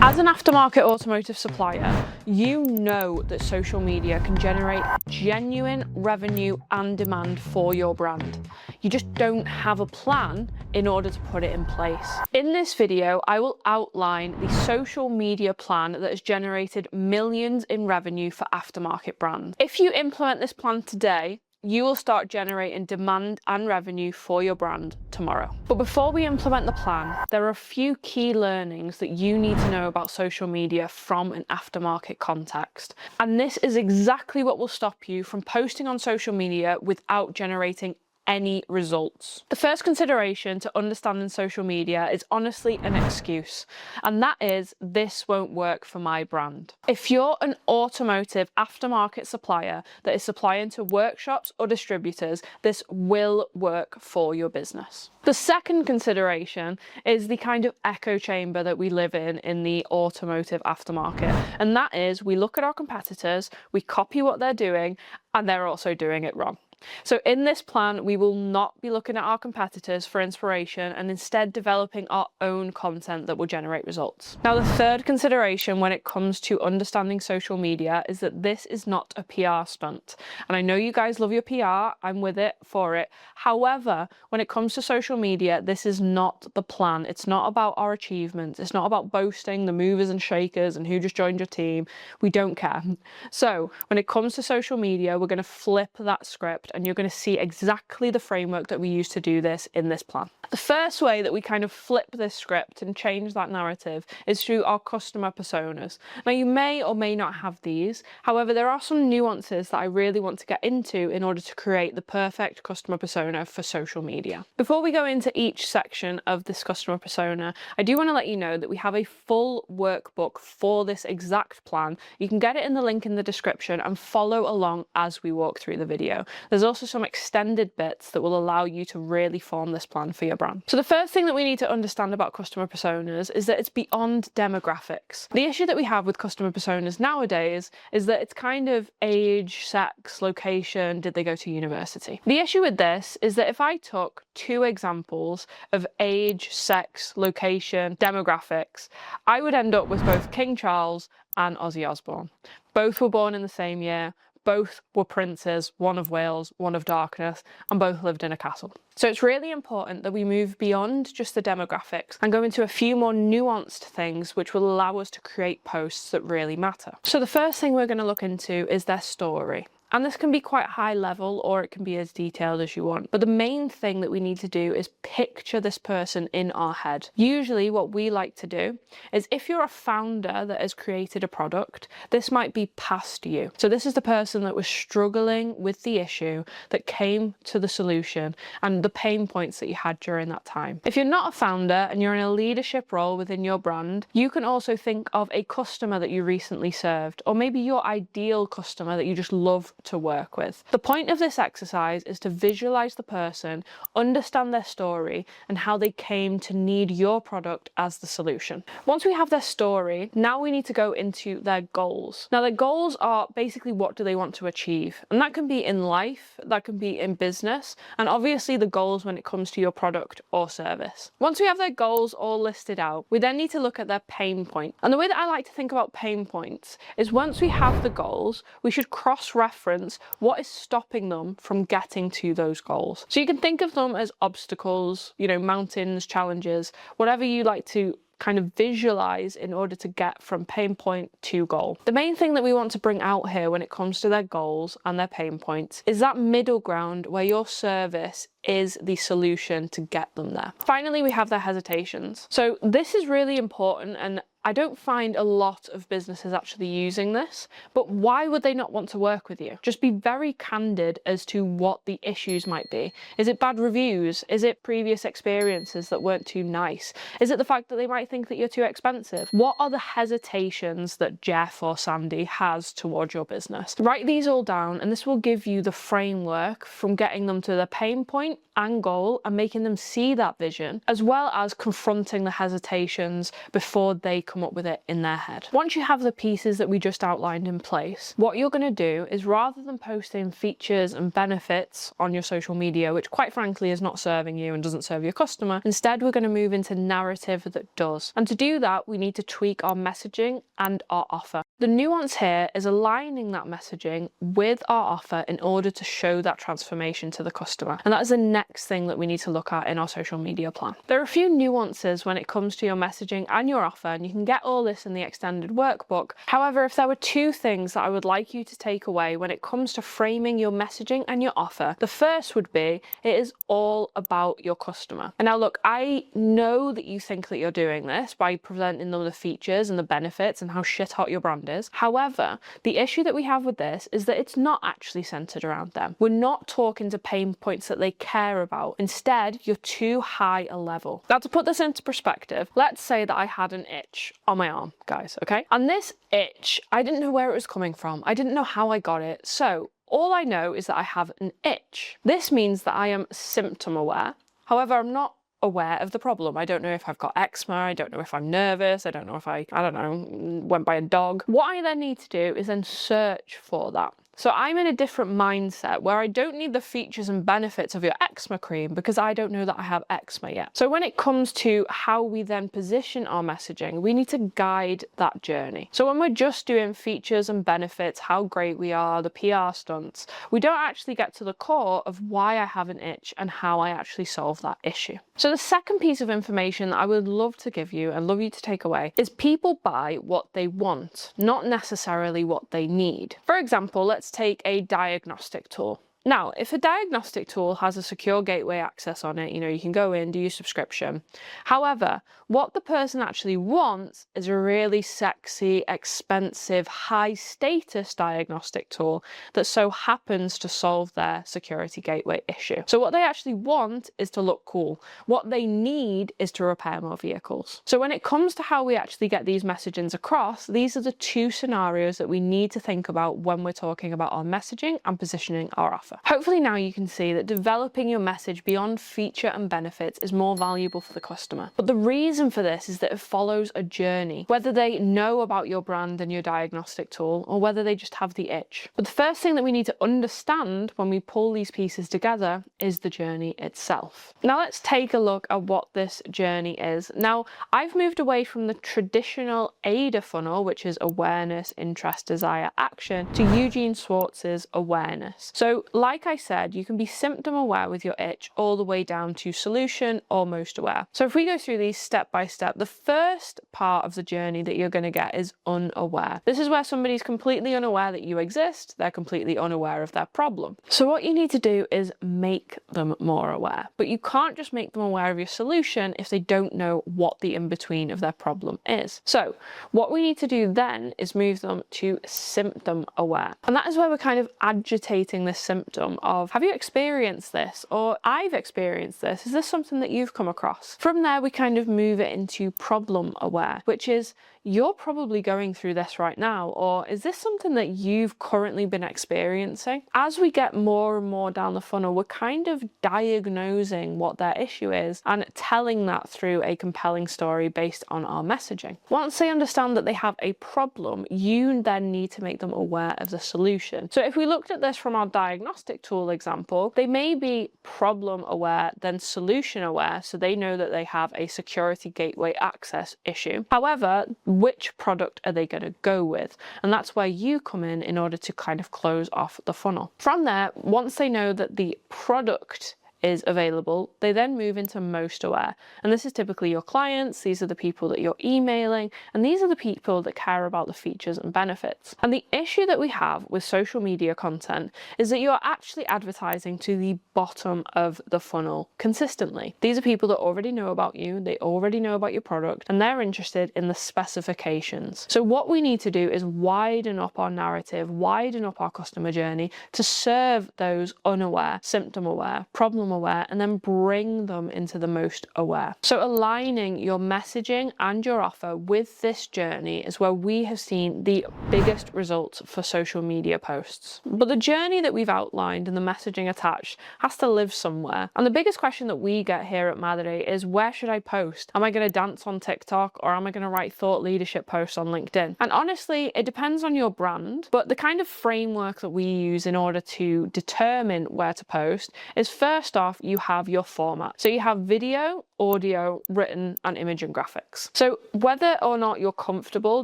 As an aftermarket automotive supplier, you know that social media can generate genuine revenue and demand for your brand. You just don't have a plan in order to put it in place. In this video, I will outline the social media plan that has generated millions in revenue for aftermarket brands. If you implement this plan today, you will start generating demand and revenue for your brand tomorrow. But before we implement the plan, there are a few key learnings that you need to know about social media from an aftermarket context. And this is exactly what will stop you from posting on social media without generating any results. The first consideration to understanding social media is honestly an excuse, and that is, this won't work for my brand. If you're an automotive aftermarket supplier that is supplying to workshops or distributors, this will work for your business. The second consideration is the kind of echo chamber that we live in the automotive aftermarket, and that is, we look at our competitors, we copy what they're doing, and they're also doing it wrong. So in this plan, we will not be looking at our competitors for inspiration and instead developing our own content that will generate results. Now, the third consideration when it comes to understanding social media is that this is not a PR stunt. And I know you guys love your PR, I'm with it for it. However, when it comes to social media, this is not the plan. It's not about our achievements. It's not about boasting the movers and shakers and who just joined your team. We don't care. So when it comes to social media, we're going to flip that script, and you're going to see exactly the framework that we use to do this in this plan. The first way that we kind of flip this script and change that narrative is through our customer personas. Now, you may or may not have these. However, there are some nuances that I really want to get into in order to create the perfect customer persona for social media. Before we go into each section of this customer persona, I do want to let you know that we have a full workbook for this exact plan. You can get it in the link in the description and follow along as we walk through the video. There's also some extended bits that will allow you to really form this plan for your brand. So the first thing that we need to understand about customer personas is that it's beyond demographics. The issue that we have with customer personas nowadays is that it's kind of age, sex, location, did they go to university? The issue with this is that if I took two examples of age, sex, location, demographics, I would end up with both King Charles and Ozzy Osbourne. Both were born in the same year. Both were princes, one of Wales, one of darkness, and both lived in a castle. So it's really important that we move beyond just the demographics and go into a few more nuanced things which will allow us to create posts that really matter. So the first thing we're going to look into is their story. And this can be quite high level, or it can be as detailed as you want. But the main thing that we need to do is picture this person in our head. Usually what we like to do is, if you're a founder that has created a product, this might be past you. So this is the person that was struggling with the issue, that came to the solution, and the pain points that you had during that time. If you're not a founder and you're in a leadership role within your brand, you can also think of a customer that you recently served, or maybe your ideal customer that you just love to work with. The point of this exercise is to visualize the person, understand their story, and how they came to need your product as the solution. Once we have their story, now we need to go into their goals. Now, their goals are basically, what do they want to achieve? And that can be in life, that can be in business, and obviously the goals when it comes to your product or service. Once we have their goals all listed out, we then need to look at their pain point. And the way that I like to think about pain points is, once we have the goals, we should cross-reference what is stopping them from getting to those goals. So you can think of them as obstacles, mountains, challenges, whatever you like to kind of visualize in order to get from pain point to goal. The main thing that we want to bring out here when it comes to their goals and their pain points is that middle ground where your service is the solution to get them there. Finally, we have their hesitations. So this is really important, and I don't find a lot of businesses actually using this, but why would they not want to work with you? Just be very candid as to what the issues might be. Is it bad reviews? Is it previous experiences that weren't too nice? Is it the fact that they might think that you're too expensive? What are the hesitations that Jeff or Sandy has towards your business? Write these all down, and this will give you the framework from getting them to the pain point angle and making them see that vision, as well as confronting the hesitations before they come up with it in their head. Once you have the pieces that we just outlined in place, what you're going to do is, rather than posting features and benefits on your social media, which quite frankly is not serving you and doesn't serve your customer, instead we're going to move into narrative that does. And to do that, we need to tweak our messaging and our offer. The nuance here is aligning that messaging with our offer in order to show that transformation to the customer. And that is the next thing that we need to look at in our social media plan. There are a few nuances when it comes to your messaging and your offer, and you can get all this in the extended workbook. However, if there were two things that I would like you to take away when it comes to framing your messaging and your offer, the first would be, it is all about your customer. And now look, I know that you think that you're doing this by presenting them the features and the benefits and how shit hot your brand is. However, the issue that we have with this is that it's not actually centered around them. We're not talking to pain points that they care about. Instead, you're too high a level. Now, to put this into perspective, let's say that I had an itch on my arm, guys, okay? And this itch, I didn't know where it was coming from. I didn't know how I got it. So all I know is that I have an itch. This means that I am symptom aware. However, I'm not aware of the problem. I don't know if I've got eczema, I don't know if I'm nervous, I don't know if I don't know, went by a dog. What I then need to do is then search for that. So I'm in a different mindset where I don't need the features and benefits of your eczema cream because I don't know that I have eczema yet. So when it comes to how we then position our messaging, we need to guide that journey. So when we're just doing features and benefits, how great we are, the PR stunts, we don't actually get to the core of why I have an itch and how I actually solve that issue. So the second piece of information that I would love to give you and love you to take away is people buy what they want, not necessarily what they need. For example, let's take a diagnostic tool. Now, if a diagnostic tool has a secure gateway access on it, you can go in, do your subscription. However, what the person actually wants is a really sexy, expensive, high status diagnostic tool that so happens to solve their security gateway issue. So what they actually want is to look cool. What they need is to repair more vehicles. So when it comes to how we actually get these messagings across, these are the two scenarios that we need to think about when we're talking about our messaging and positioning our offer. Hopefully now you can see that developing your message beyond feature and benefits is more valuable for the customer. But the reason for this is that it follows a journey, whether they know about your brand and your diagnostic tool or whether they just have the itch. But the first thing that we need to understand when we pull these pieces together is the journey itself. Now let's take a look at what this journey is. Now, I've moved away from the traditional AIDA funnel, which is awareness, interest, desire, action, to Eugene Schwartz's awareness. So like I said, you can be symptom aware with your itch all the way down to solution or most aware. So if we go through these step by step, the first part of the journey that you're going to get is unaware. This is where somebody's completely unaware that you exist. They're completely unaware of their problem. So what you need to do is make them more aware. But you can't just make them aware of your solution if they don't know what the in-between of their problem is. So what we need to do then is move them to symptom aware. And that is where we're kind of agitating this symptom of, have you experienced this? Or I've experienced this. Is this something that you've come across? From there, we kind of move it into problem aware, which is, you're probably going through this right now, or is this something that you've currently been experiencing? As we get more and more down the funnel, we're kind of diagnosing what their issue is and telling that through a compelling story based on our messaging. Once they understand that they have a problem, you then need to make them aware of the solution. So if we looked at this from our diagnostic tool example, they may be problem aware, then solution aware, so they know that they have a security gateway access issue. However, which product are they going to go with? And that's where you come in order to kind of close off the funnel. From there, once they know that the product is available, they then move into most aware. And this is typically your clients, these are the people that you're emailing, and these are the people that care about the features and benefits. And the issue that we have with social media content is that you're actually advertising to the bottom of the funnel consistently. These are people that already know about you, they already know about your product, and they're interested in the specifications. So what we need to do is widen up our narrative, widen up our customer journey to serve those unaware, symptom aware, problem aware and then bring them into the most aware. So aligning your messaging and your offer with this journey is where we have seen the biggest results for social media posts. But the journey that we've outlined and the messaging attached has to live somewhere. And the biggest question that we get here at Madre is, where should I post? Am I going to dance on TikTok, or am I going to write thought leadership posts on LinkedIn? And honestly, it depends on your brand, but the kind of framework that we use in order to determine where to post is, first off, you have your format. So you have video, audio, written, and image and graphics. So whether or not you're comfortable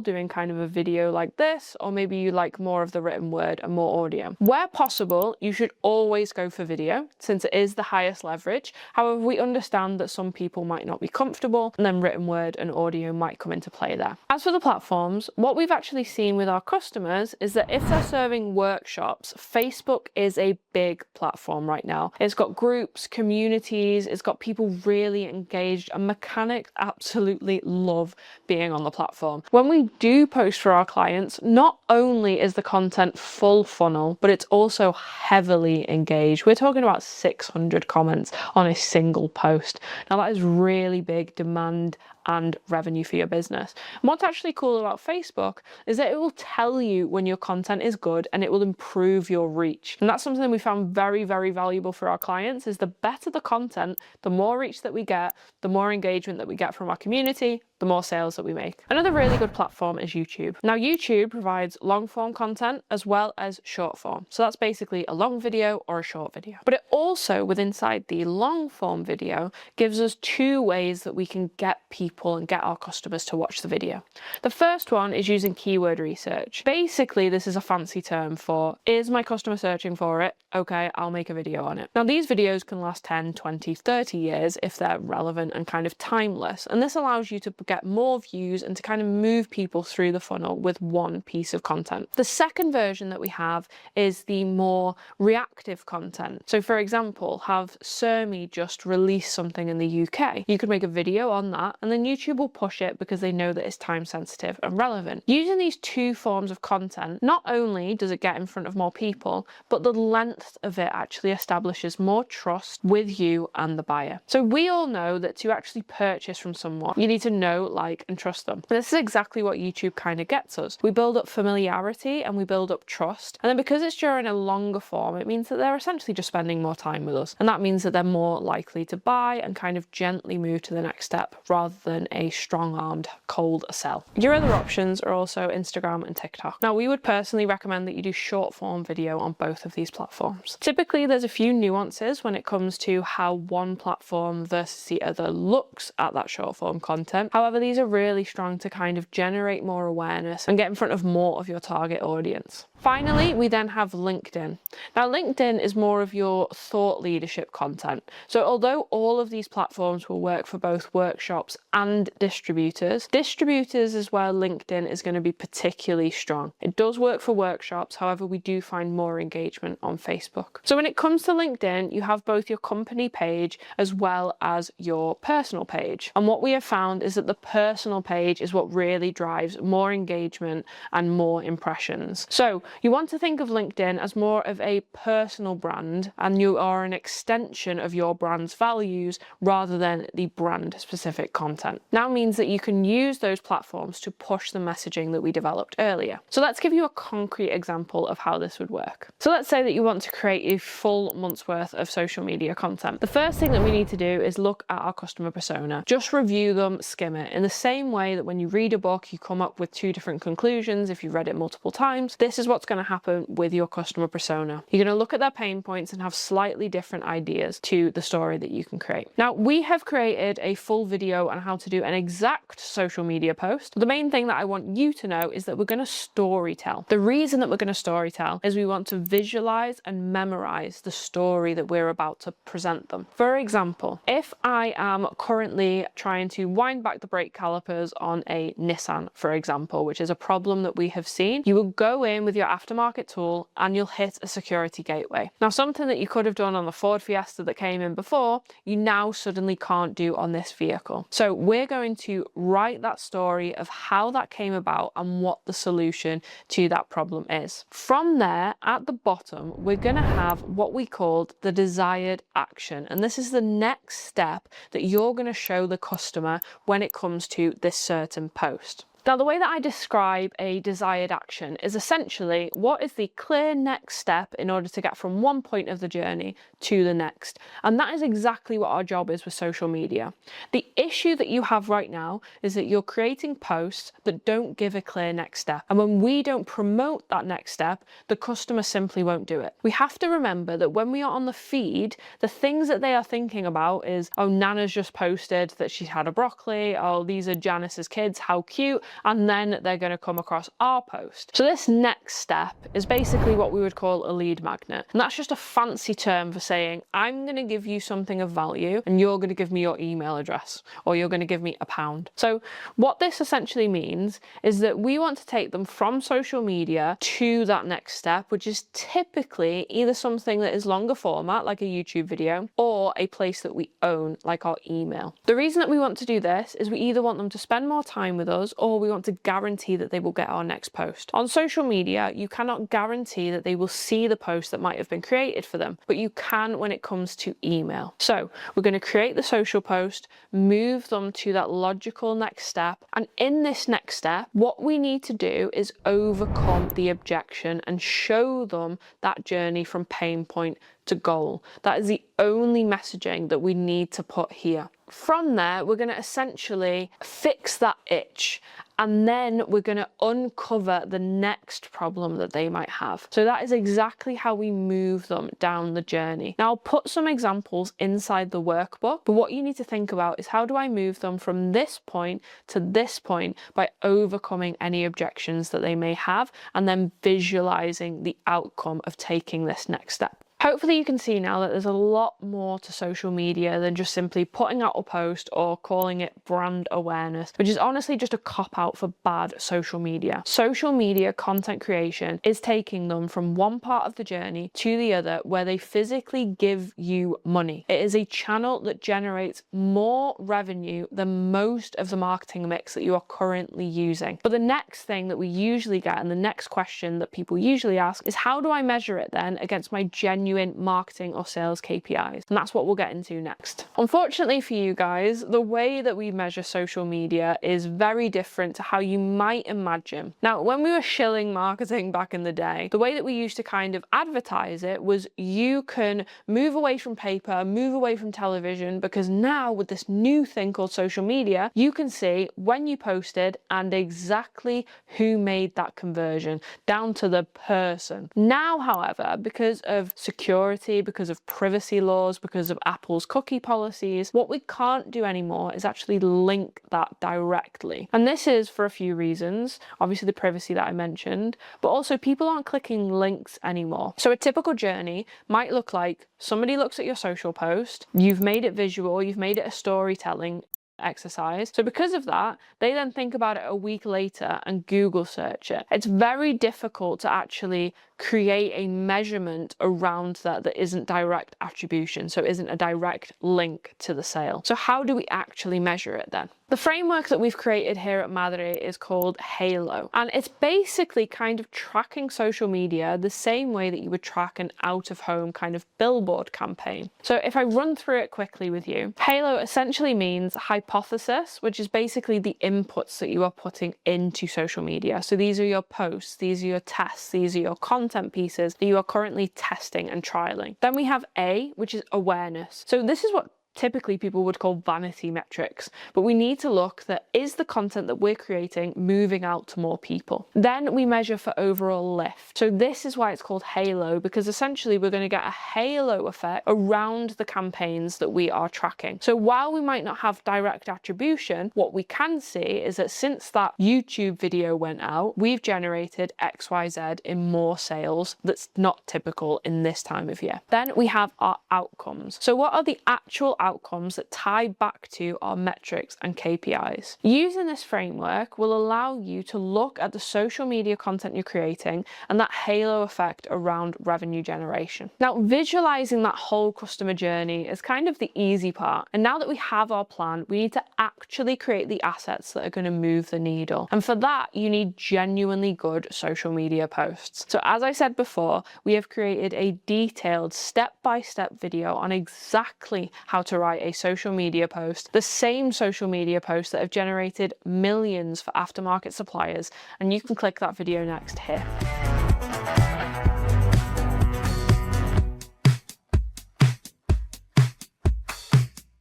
doing kind of a video like this, or maybe you like more of the written word and more audio, where possible, you should always go for video since it is the highest leverage. However, we understand that some people might not be comfortable, and then written word and audio might come into play there. As for the platforms, what we've actually seen with our customers is that if they're serving workshops, Facebook is a big platform right now. It's got groups, communities, it's got people really engaged, and mechanics absolutely love being on the platform. When we do post for our clients, not only is the content full funnel, but it's also heavily engaged. We're talking about 600 comments on a single post. Now that is really big demand and revenue for your business. And what's actually cool about Facebook is that it will tell you when your content is good, and it will improve your reach. And that's something we found very, very valuable for our clients, is the better the content, the more reach that we get, the more engagement that we get from our community, the more sales that we make. Another really good platform is YouTube. Now, YouTube provides long form content as well as short form. So that's basically a long video or a short video. But it also, with inside the long form video, gives us two ways that we can get people and get our customers to watch the video. The first one is using keyword research. Basically, this is a fancy term for, is my customer searching for it? Okay, I'll make a video on it. Now, these videos can last 10, 20, 30 years if they're relevant and kind of timeless. And this allows you to get more views and to kind of move people through the funnel with one piece of content. The second version that we have is the more reactive content. So for example, have Surmi just released something in the UK. You could make a video on that, and then YouTube will push it because they know that it's time sensitive and relevant. Using these two forms of content, not only does it get in front of more people, but the length of it actually establishes more trust with you and the buyer. So we all know that to actually purchase from someone, you need to know, like, and trust them. But this is exactly what YouTube kind of gets us. We build up familiarity and we build up trust. And then because it's during a longer form, it means that they're essentially just spending more time with us. And that means that they're more likely to buy and kind of gently move to the next step rather than a strong-armed cold sell. Your other options are also Instagram and TikTok. Now, we would personally recommend that you do short form video on both of these platforms. Typically, there's a few nuances when it comes to how one platform versus the other looks at that short form content. However, these are really strong to kind of generate more awareness and get in front of more of your target audience. Finally, we then have LinkedIn. Now, LinkedIn is more of your thought leadership content. So although all of these platforms will work for both workshops and distributors is where LinkedIn is going to be particularly strong. It does work for workshops, however, we do find more engagement on Facebook. So when it comes to LinkedIn, you have both your company page as well as your personal page. And what we have found is that the personal page is what really drives more engagement and more impressions. So you want to think of LinkedIn as more of a personal brand, and you are an extension of your brand's values rather than the brand specific content. Now means that you can use those platforms to push the messaging that we developed earlier. So let's give you a concrete example of how this would work. So let's say that you want to create a full month's worth of social media content. The first thing that we need to do is look at our customer persona. Just review them, skim it. In the same way that when you read a book, you come up with two different conclusions if you've read it multiple times, this is what's going to happen with your customer persona. You're going to look at their pain points and have slightly different ideas to the story that you can create. Now, we have created a full video on how to do an exact social media post. The main thing that I want you to know is that we're going to storytell. The reason that we're going to storytell is we want to visualize and memorize the story that we're about to present them. For example, if I am currently trying to wind back the brake calipers on a Nissan, for example, which is a problem that we have seen, you will go in with your aftermarket tool and you'll hit a security gateway. Now, something that you could have done on the Ford Fiesta that came in before, you now suddenly can't do on this vehicle. So we're going to write that story of how that came about and what the solution to that problem is. From there, at the bottom, we're going to have what we called the desired action. And this is the next step that you're going to show the customer when it comes to this certain post. Now, the way that I describe a desired action is essentially what is the clear next step in order to get from one point of the journey to the next. And that is exactly what our job is with social media. The issue that you have right now is that you're creating posts that don't give a clear next step. And when we don't promote that next step, the customer simply won't do it. We have to remember that when we are on the feed, the things that they are thinking about is, oh, Nana's just posted that she's had a broccoli. Oh, these are Janice's kids. How cute. And then they're going to come across our post. So this next step is basically what we would call a lead magnet. And that's just a fancy term for saying, I'm going to give you something of value and you're going to give me your email address, or you're going to give me £1. So what this essentially means is that we want to take them from social media to that next step, which is typically either something that is longer format, like a YouTube video, or a place that we own, like our email. The reason that we want to do this is we either want them to spend more time with us, or we want to guarantee that they will get our next post. On social media, you cannot guarantee that they will see the post that might have been created for them, but you can when it comes to email. So we're going to create the social post, move them to that logical next step. And in this next step, what we need to do is overcome the objection and show them that journey from pain point to goal. That is the only messaging that we need to put here. From there, we're going to essentially fix that itch, and then we're going to uncover the next problem that they might have. So that is exactly how we move them down the journey. Now, I'll put some examples inside the workbook, but what you need to think about is, how do I move them from this point to this point by overcoming any objections that they may have, and then visualizing the outcome of taking this next step. Hopefully you can see now that there's a lot more to social media than just simply putting out a post or calling it brand awareness, which is honestly just a cop-out for bad social media. Social media content creation is taking them from one part of the journey to the other where they physically give you money. It is a channel that generates more revenue than most of the marketing mix that you are currently using. But the next thing that we usually get, and the next question that people usually ask, is how do I measure it then against my genuine marketing or sales KPIs? And that's what we'll get into next. Unfortunately for you guys, the way that we measure social media is very different to how you might imagine. Now, when we were shilling marketing back in the day, the way that we used to kind of advertise it was, you can move away from paper, move away from television, because now with this new thing called social media, you can see when you posted and exactly who made that conversion down to the person. Now, however, because of security, because of privacy laws, because of Apple's cookie policies, what we can't do anymore is actually link that directly. And this is for a few reasons. Obviously the privacy that I mentioned, but also people aren't clicking links anymore. So a typical journey might look like somebody looks at your social post, you've made it visual, you've made it a storytelling exercise. So because of that, they then think about it a week later and Google search it. It's very difficult to actually create a measurement around that isn't direct attribution, so isn't a direct link to the sale. So how do we actually measure it then? The framework that we've created here at Madre is called Halo, and it's basically kind of tracking social media the same way that you would track an out-of-home kind of billboard campaign. So if I run through it quickly with you, Halo essentially means hypothesis, which is basically the inputs that you are putting into social media. So these are your posts, these are your tests, these are your content pieces that you are currently testing and trialing. Then we have A, which is awareness. So this is what typically people would call vanity metrics, but we need to look that is the content that we're creating moving out to more people. Then we measure for overall lift. So this is why it's called Halo, because essentially we're going to get a halo effect around the campaigns that we are tracking. So while we might not have direct attribution, what we can see is that since that YouTube video went out, we've generated XYZ in more sales. That's not typical in this time of year. Then we have our outcomes. So what are the actual outcomes that tie back to our metrics and KPIs. Using this framework will allow you to look at the social media content you're creating and that halo effect around revenue generation. Now, visualizing that whole customer journey is kind of the easy part. And now that we have our plan, we need to actually create the assets that are going to move the needle. And for that, you need genuinely good social media posts. So as I said before, we have created a detailed step-by-step video on exactly how to write a social media post, the same social media posts that have generated millions for aftermarket suppliers. And you can click that video next here.